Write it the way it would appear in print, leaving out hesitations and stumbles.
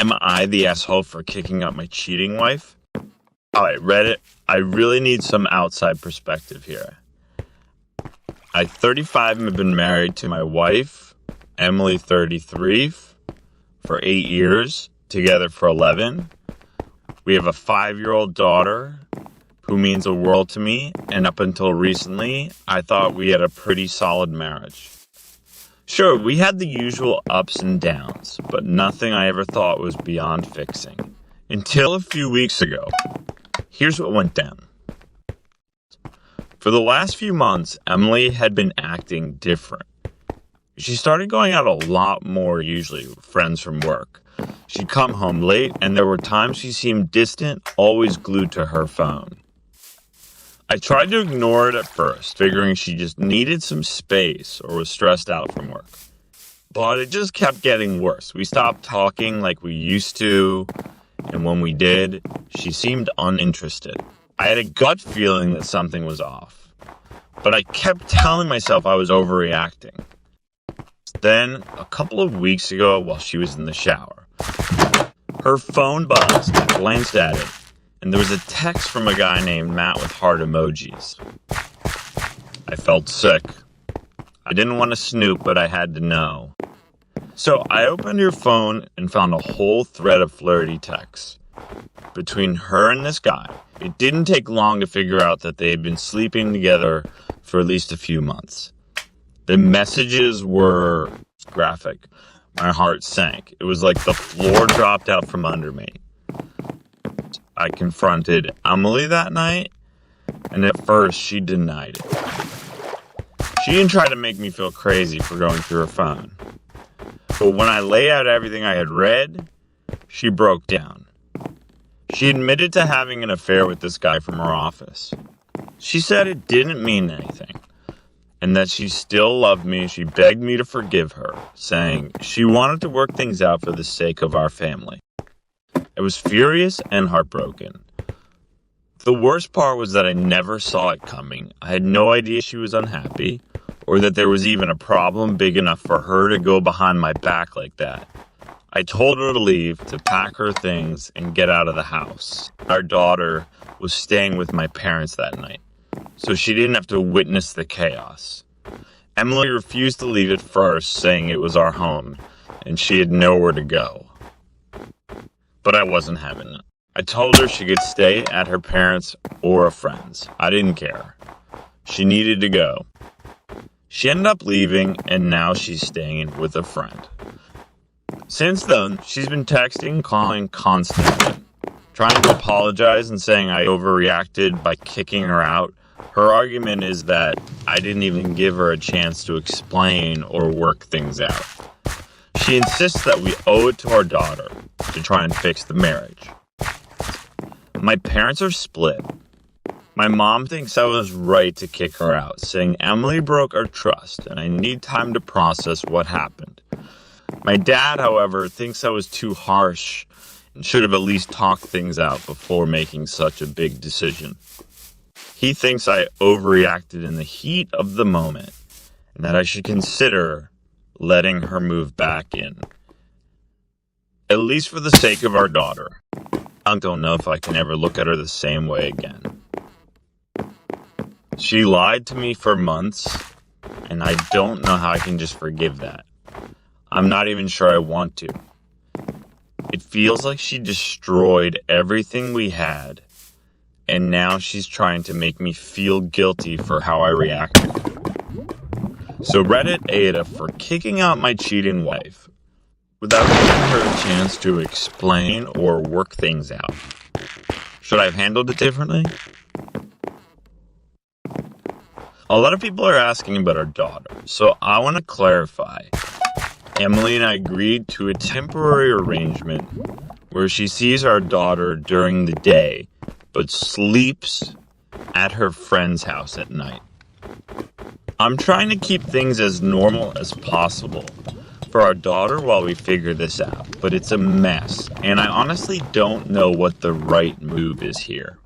Am I the asshole for kicking out my cheating wife? Alright, Reddit, I really need some outside perspective here. I, 35, have been married to my wife, Emily, 33, for 8 years, together for 11. We have a 5-year-old daughter who means the world to me, and up until recently, I thought we had a pretty solid marriage. Sure, we had the usual ups and downs, but nothing I ever thought was beyond fixing. Until a few weeks ago. Here's what went down. For the last few months, Emily had been acting different. She started going out a lot more, usually with friends from work. She'd come home late, and there were times she seemed distant, always glued to her phone. I tried to ignore it at first, figuring she just needed some space or was stressed out from work. But it just kept getting worse. We stopped talking like we used to, and when we did, she seemed uninterested. I had a gut feeling that something was off, but I kept telling myself I was overreacting. Then, a couple of weeks ago, while she was in the shower, her phone buzzed. I glanced at it, and there was a text from a guy named Matt with heart emojis. I felt sick. I didn't want to snoop, but I had to know. So I opened her phone and found a whole thread of flirty texts between her and this guy. It didn't take long to figure out that they had been sleeping together for at least a few months. The messages were graphic. My heart sank. It was like the floor dropped out from under me. I confronted Emily that night, and at first she denied it. She didn't try to make me feel crazy for going through her phone. But when I laid out everything I had read, she broke down. She admitted to having an affair with this guy from her office. She said it didn't mean anything, and that she still loved me. She begged me to forgive her, saying she wanted to work things out for the sake of our family. I was furious and heartbroken. The worst part was that I never saw it coming. I had no idea she was unhappy, or that there was even a problem big enough for her to go behind my back like that. I told her to leave, to pack her things, and get out of the house. Our daughter was staying with my parents that night, so she didn't have to witness the chaos. Emily refused to leave at first, saying it was our home, and she had nowhere to go. But I wasn't having it. I told her she could stay at her parents' or a friend's. I didn't care. She needed to go. She ended up leaving, and now she's staying with a friend. Since then, she's been texting, calling constantly, trying to apologize and saying I overreacted by kicking her out. Her argument is that I didn't even give her a chance to explain or work things out. She insists that we owe it to our daughter to try and fix the marriage. My parents are split. My mom thinks I was right to kick her out, saying Emily broke our trust and I need time to process what happened. My dad, however, thinks I was too harsh and should have at least talked things out before making such a big decision. He thinks I overreacted in the heat of the moment and that I should consider letting her move back in. At least for the sake of our daughter. I don't know if I can ever look at her the same way again. She lied to me for months, and I don't know how I can just forgive that. I'm not even sure I want to. It feels like she destroyed everything we had, and now she's trying to make me feel guilty for how I reacted. So Reddit AITA for kicking out my cheating wife without giving her a chance to explain or work things out. Should I have handled it differently? A lot of people are asking about our daughter, so I want to clarify. Emily and I agreed to a temporary arrangement where she sees our daughter during the day, but sleeps at her friend's house at night. I'm trying to keep things as normal as possible for our daughter while we figure this out, but it's a mess, and I honestly don't know what the right move is here.